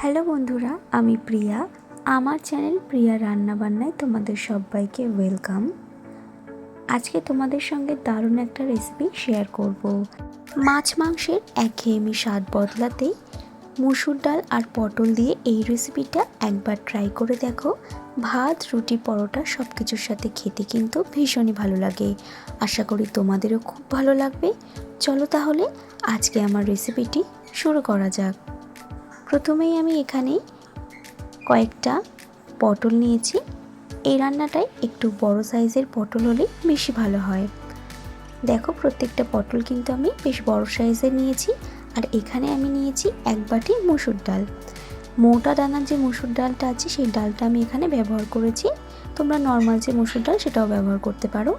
Hello বন্ধুরা, আমি প্রিয়া। আমার চ্যানেল প্রিয়া রান্নাবান্নায় তোমাদের সবাইকে ওয়েলকাম। আজকে তোমাদের সঙ্গে দারুণ একটা রেসিপি শেয়ার করব। মাছ মাংসের একঘেয়েমি স্বাদ বদলাতে মুসুর ডাল আর পটল দিয়ে এই রেসিপিটা একবার ট্রাই করে দেখো। ভাত, রুটি, পরোটা সব কিছুর সাথে খেতে কিন্তু ভীষণই ভালো লাগে। আশা করি তোমাদেরও খুব ভালো লাগবে। চলো তাহলে আজকে আমার রেসিপিটি শুরু করা যাক। প্রথমেই আমি এখানে কয়েকটা পটল নিয়েছি। এই রান্নাটায় একটু বড় সাইজের পটল হলে বেশি ভালো হয়। দেখো, প্রত্যেকটা পটল কিন্তু আমি বেশ বড় সাইজের নিয়েছি। আর এখানে আমি নিয়েছি এক বাটি মুসুর ডাল। মোটা দানার যে মুসুর ডালটা আছে সেই ডালটা আমি এখানে ব্যবহার করেছি। তোমরা নর্মাল যে মুসুর ডাল সেটাও ব্যবহার করতে পারো।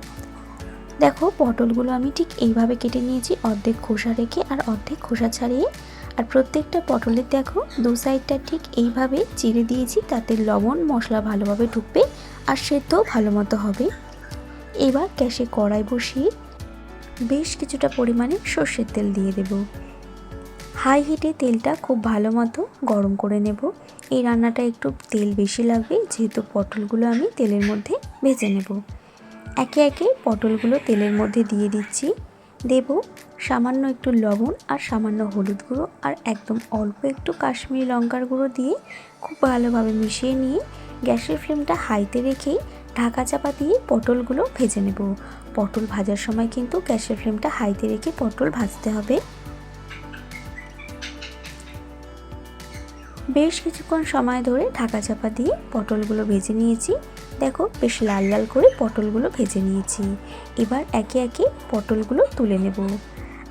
দেখো, পটলগুলো আমি ঠিক এইভাবে কেটে নিয়েছি, অর্ধেক খোসা রেখে আর অর্ধেক খোসা ছাড়িয়ে। আর প্রত্যেকটা পটলের দেখো দু সাইডটা ঠিক এইভাবে চিড়ে দিয়েছি, তাতে লবণ মশলা ভালোভাবে ঢুকবে আর সেদ্ধও ভালো মতো হবে। এবার গ্যাসে কড়াই বসিয়ে বেশ কিছুটা পরিমাণে সর্ষের তেল দিয়ে দেব। হাই হিটে তেলটা খুব ভালো মতো গরম করে নেব। এই রান্নাটা একটু তেল বেশি লাগবে, যেহেতু পটলগুলো আমি তেলের মধ্যে ভেজে নেব। একে একে পটলগুলো তেলের মধ্যে দিয়ে দিচ্ছি। দেব সামান্য একটু লবণ আর সামান্য হলুদ গুঁড়ো আর একদম অল্প একটু কাশ্মীরি লঙ্কার গুঁড়ো দিয়ে খুব ভালোভাবে মিশিয়ে নিয়ে গ্যাসের ফ্লেমটা হাইতে রেখেই ঢাকা চাপা দিয়ে পটলগুলো ভেজে নেব। পটল ভাজার সময় কিন্তু গ্যাসের ফ্লেমটা হাইতে রেখে পটল ভাজতে হবে। বেশ কিছুক্ষণ সময় ধরে ঢাকা চাপা দিয়ে পটলগুলো ভেজে নিয়েছি। দেখো, বেশ লাল লাল করে পটলগুলো ভেজে নিয়েছি। এবার একে একে পটলগুলো তুলে নেব।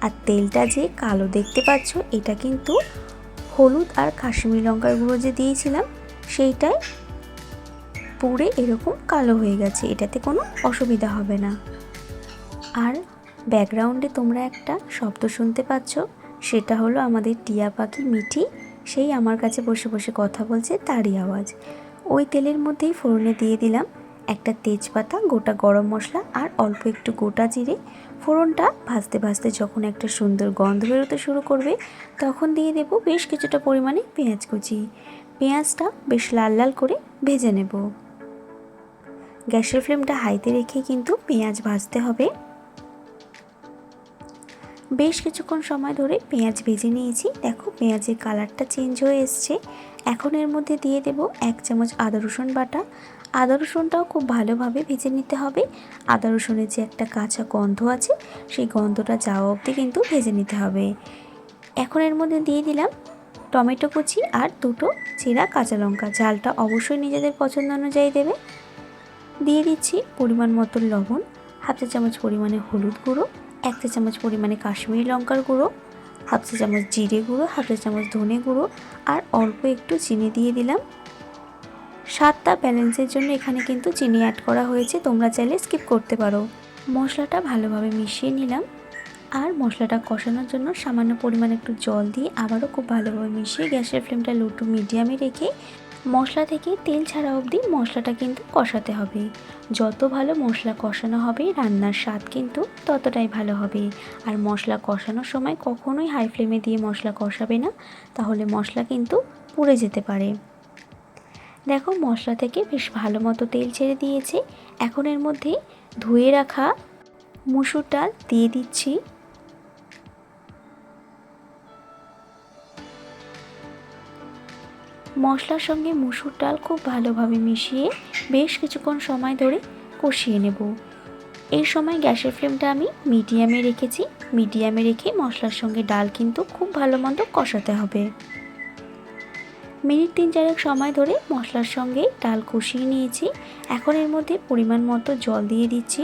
আর তেলটা যে কালো দেখতে পাচ্ছ, এটা কিন্তু হলুদ আর কাশ্মীরি লঙ্কার গুঁড়ো যে দিয়েছিলাম সেইটাই পুড়ে এরকম কালো হয়ে গেছে। এটাতে কোনো অসুবিধা হবে না। আর ব্যাকগ্রাউন্ডে তোমরা একটা শব্দ শুনতে পাচ্ছ, সেটা হলো আমাদের টিয়া পাখি মিঠি। সেই আমার কাছে বসে বসে কথা বলছে, তারই আওয়াজ। ওই তেলের মধ্যেই ফোড়নে দিয়ে দিলাম একটা তেজপাতা, গোটা গরম মশলা আর অল্প একটু গোটা জিরে। ফোড়নটা ভাজতে ভাজতে যখন একটা সুন্দর গন্ধ বেরোতে শুরু করবে, তখন দিয়ে দেব বেশ কিছুটা পরিমাণে পেঁয়াজ কুচি। পেঁয়াজটা বেশ লাল লাল করে ভেজে নেব। গ্যাসের ফ্লেমটা হাইতে রেখে কিন্তু পেঁয়াজ ভাজতে হবে। বেশ কিছুক্ষণ সময় ধরে পেঁয়াজ ভেজে নিয়েছি। দেখো, পেঁয়াজের কালারটা চেঞ্জ হয়ে এসছে। এখন এর মধ্যে দিয়ে দেব 1 চামচ আদা রসুন বাটা। আদা রসুনটাও খুব ভালোভাবে ভেজে নিতে হবে। আদা রসুনের যে একটা কাঁচা গন্ধ আছে, সেই গন্ধটা যাওয়া অবধি কিন্তু ভেজে নিতে হবে। এখন এর মধ্যে দিয়ে দিলাম টমেটো কুচি আর দুটো চেরা কাঁচা লঙ্কা। ঝালটা অবশ্যই নিজেদের পছন্দ অনুযায়ী দেবে। দিয়ে দিচ্ছি পরিমাণ মতো লবণ, হাফ চা চামচ পরিমাণে হলুদ গুঁড়ো, 1 চা চামচ পরিমাণে কাশ্মীরি লঙ্কার গুঁড়ো, হাফ চা চামচ জিরে গুঁড়ো, হাফ চা চামচ ধনে গুঁড়ো আর অল্প একটু চিনি দিয়ে দিলাম। স্বাদটা ব্যালেন্সের জন্য এখানে কিন্তু চিনি অ্যাড করা হয়েছে, তোমরা চাইলে স্কিপ করতে পারো। মশলাটা ভালোভাবে মিশিয়ে নিলাম। আর মশলাটা কষানোর জন্য সামান্য পরিমাণে একটু জল দিয়ে আবারও খুব ভালোভাবে মিশিয়ে গ্যাসের ফ্লেমটা লো টু মিডিয়ামে রেখে মশলা থেকে তেল ছাড়া অবধি মশলাটা কিন্তু কষাতে হবে। যত ভালো মশলা কষানো হবে, রান্নার স্বাদ কিন্তু ততটাই ভালো হবে। আর মশলা কষানোর সময় কখনোই হাই ফ্লেমে দিয়ে মশলা কষাবে না, তাহলে মশলা কিন্তু পুড়ে যেতে পারে। দেখো, মশলা থেকে বেশ ভালো মতো তেল ছেড়ে দিয়েছে। এখন এর মধ্যে ধুয়ে রাখা মুসুর ডাল দিয়ে দিচ্ছি। মশলার সঙ্গে মুসুর ডাল খুব ভালোভাবে মিশিয়ে বেশ কিছুক্ষণ সময় ধরে কষিয়ে নেব। এই সময় গ্যাসের ফ্লেমটা আমি মিডিয়ামে রেখেছি। মিডিয়ামে রেখে মশলার সঙ্গে ডাল কিন্তু খুব ভালো মতো কষাতে হবে। মিনিট 3-4 সময় ধরে মশলার সঙ্গে ডাল কষিয়ে নিয়েছি। এখন এর মধ্যে পরিমাণ মতো জল দিয়ে দিচ্ছি।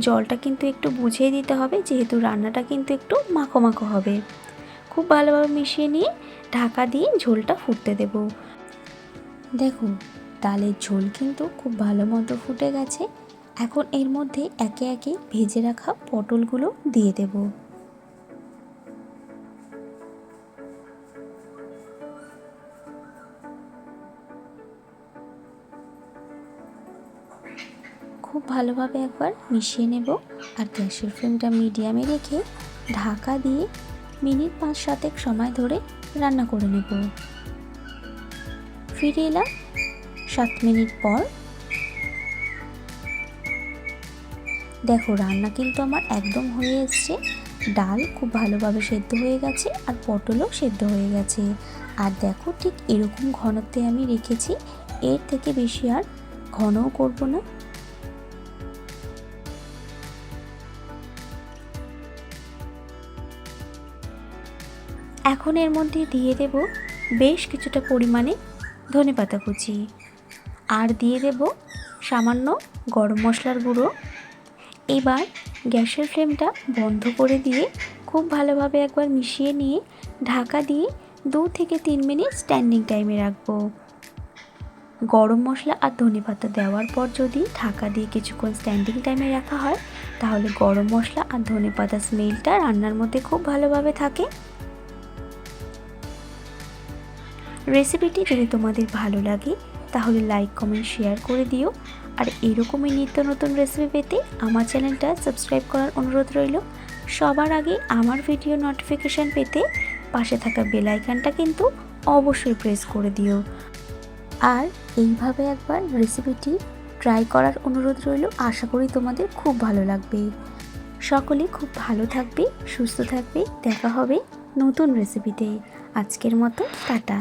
জলটা কিন্তু একটু বুঝিয়ে দিতে হবে, যেহেতু রান্নাটা কিন্তু একটু মাখো মাখো হবে। খুব ভালোভাবে মিশিয়ে নিয়ে ঢাকা দিয়ে ঝোলটা ফুটতে দেব। দেখো, ডালের ঝোল কিন্তু খুব ভালো মতো ফুটে গেছে। এখন এর মধ্যে একে একে ভেজে রাখা পটলগুলো দিয়ে দেব। খুব ভালোভাবে একবার মিশিয়ে নেব আর গ্যাসের ফ্লেমটা মিডিয়ামে রেখে ঢাকা দিয়ে মিনিট 5-7 সময় ধরে রান্না করে নেব। ফিরে এলাম 7 মিনিট পর। দেখো রান্না কিন্তু আমার একদম হয়ে এসছে। ডাল খুব ভালোভাবে সেদ্ধ হয়ে গেছে আর পটলও সেদ্ধ হয়ে গেছে। আর দেখো ঠিক এরকম ঘনত্বে আমি রেখেছি, এর থেকে বেশি আর ঘনও করব না। এখন এর মধ্যে দিয়ে দেব বেশ কিছুটা পরিমাণে ধনেপাতা কুচি, আর দিয়ে দেব সামান্য গরম মশলার গুঁড়ো। এবার গ্যাসের ফ্লেমটা বন্ধ করে দিয়ে খুব ভালোভাবে একবার মিশিয়ে নিয়ে ঢাকা দিয়ে 2 থেকে 3 মিনিট স্ট্যান্ডিং টাইমে রাখবো। গরম মশলা আর ধনেপাতা দেওয়ার পর যদি ঢাকা দিয়ে কিছুক্ষণ স্ট্যান্ডিং টাইমে রাখা হয়, তাহলে গরম মশলা আর ধনেপাতা স্মেলটা রান্নার মধ্যে খুব ভালোভাবে থাকে। রেসিপিটি যদি তোমাদের ভালো লাগে তাহলে লাইক, কমেন্ট, শেয়ার করে দিও। আর এরকমই নিত্য নতুন রেসিপি পেতে আমার চ্যানেলটা সাবস্ক্রাইব করার অনুরোধ রইল। সবার আগে আমার ভিডিও নোটিফিকেশান পেতে পাশে থাকা বেল আইকনটা কিন্তু অবশ্যই প্রেস করে দিও। আর এইভাবে একবার রেসিপিটি ট্রাই করার অনুরোধ রইল। আশা করি তোমাদের খুব ভালো লাগবে। সকলে খুব ভালো থাকবে, সুস্থ থাকবে। দেখা হবে নতুন রেসিপিতে। আজকের মতো টাটা।